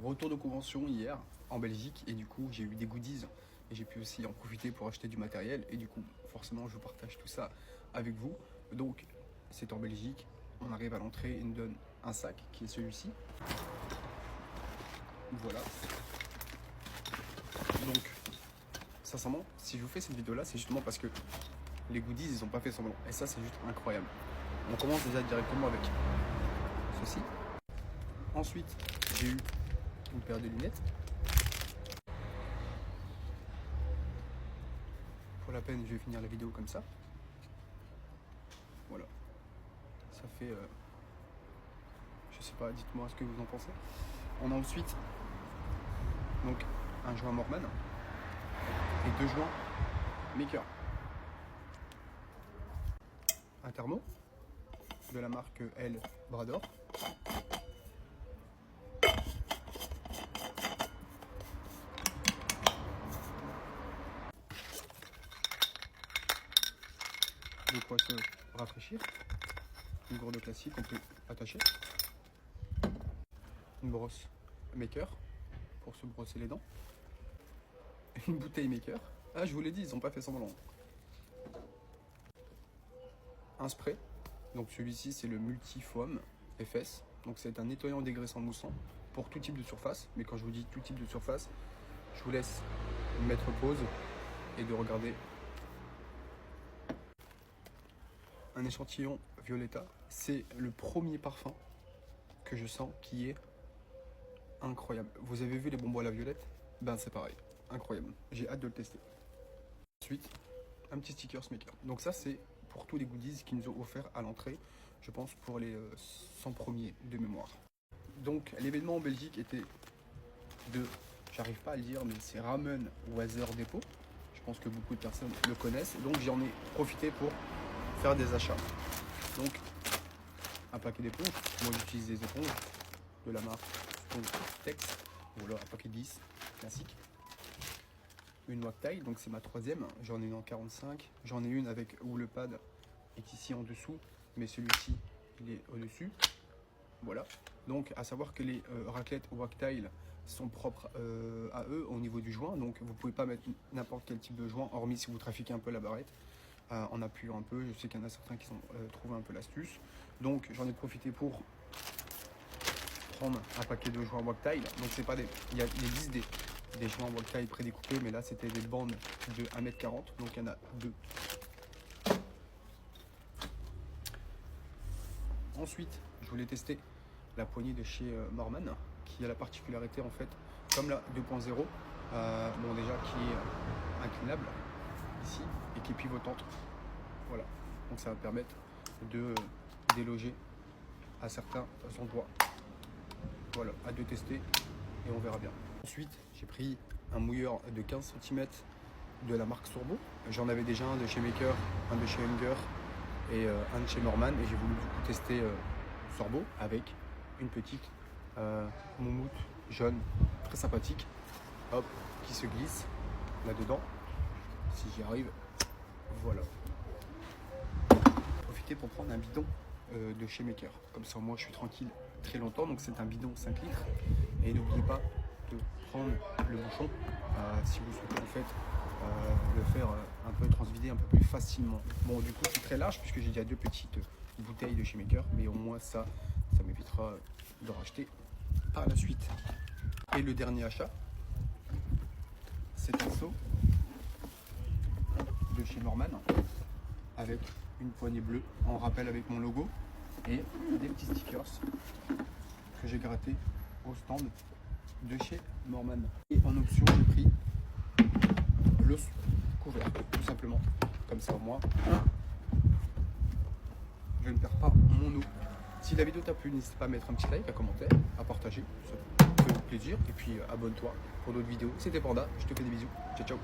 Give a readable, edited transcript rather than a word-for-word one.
retour de convention hier en Belgique et du coup j'ai eu des goodies et j'ai pu aussi en profiter pour acheter du matériel et du coup forcément je vous partage tout ça avec vous. Donc c'est en Belgique, on arrive à l'entrée, il nous donne un sac qui est celui-ci. Voilà. Donc sincèrement, si je vous fais cette vidéo là, c'est justement parce que les goodies ils ont pas fait semblant et ça c'est juste incroyable. On commence déjà directement avec ceci. Ensuite j'ai eu une paire de lunettes. Pour la peine je vais finir la vidéo comme ça. Voilà. Ça fait je sais pas, dites-moi ce que vous en pensez. On a ensuite donc un joint Morman et deux joints Maker. Un thermo de la marque L Brador. De quoi se rafraîchir. Une gourde classique, on peut attacher. Une brosse Maker pour se brosser les dents. Une bouteille Maker. Ah, je vous l'ai dit, ils n'ont pas fait semblant. Un spray. Donc celui-ci, c'est le Multifoam FS. Donc c'est un nettoyant dégraissant moussant pour tout type de surface. Mais quand je vous dis tout type de surface, je vous laisse mettre pause et de regarder. Un échantillon Violetta. C'est le premier parfum que je sens qui est incroyable. Vous avez vu les bonbons à la violette? Ben c'est pareil, incroyable. J'ai hâte de le tester. Ensuite, un petit sticker Maker. Donc ça c'est pour tous les goodies qu'ils nous ont offert à l'entrée, je pense pour les 100 premiers de mémoire. Donc l'événement en Belgique était de, j'arrive pas à le dire, mais c'est Ramen Water Depot. Je pense que beaucoup de personnes le connaissent. Donc j'en ai profité pour faire des achats. Donc un paquet d'éponges. Moi j'utilise des éponges de la marque Tex. Voilà, un paquet 10 classique. Une Wactile, donc c'est ma troisième. J'en ai une en 45. J'en ai une avec où le pad est ici en dessous, mais celui-ci il est au-dessus. Voilà. Donc à savoir que les raclettes Wactile sont propres à eux au niveau du joint. Donc vous pouvez pas mettre n'importe quel type de joint, hormis si vous trafiquez un peu la barrette. En appuyant un peu, je sais qu'il y en a certains qui ont trouvé un peu l'astuce. Donc j'en ai profité pour prendre un paquet de joints Wactile. Donc c'est pas des. Il existe des joints Wactile prédécoupés, mais là c'était des bandes de 1m40, donc il y en a deux. Ensuite, je voulais tester la poignée de chez Morman, qui a la particularité en fait, comme la 2.0, bon déjà qui est inclinable ici et qui est pivotante. Voilà, donc ça va permettre de déloger à certains endroits. Voilà, à de tester et on verra bien. Ensuite, j'ai pris un mouilleur de 15 cm de la marque Sorbo. J'en avais déjà un de chez Maker, un de chez Hunger et un de chez Morman. Et j'ai voulu du coup tester Sorbo avec une petite moumoute jaune très sympathique. Hop, qui se glisse là-dedans. Si j'y arrive, voilà. Profitez pour prendre un bidon de chez Maker. Comme ça, moi, je suis tranquille très longtemps. Donc, c'est un bidon 5 litres. Et n'oubliez pas de prendre le bouchon si vous souhaitez en fait le faire un peu transvider un peu plus facilement. Bon, du coup, c'est très large puisque j'ai déjà deux petites bouteilles de chez Maker. Mais au moins, ça m'évitera de racheter par la suite. Et le dernier achat, c'est un seau de chez Morman avec une poignée bleue en rappel avec mon logo et des petits stickers que j'ai gratté au stand de chez Morman. Et en option j'ai pris le couvercle tout simplement, comme ça au moins je ne perds pas mon eau. Si la vidéo t'a plu, n'hésite pas à mettre un petit like, à commenter, à partager, ça fait plaisir et puis abonne-toi pour d'autres vidéos. C'était Panda, je te fais des bisous, ciao ciao.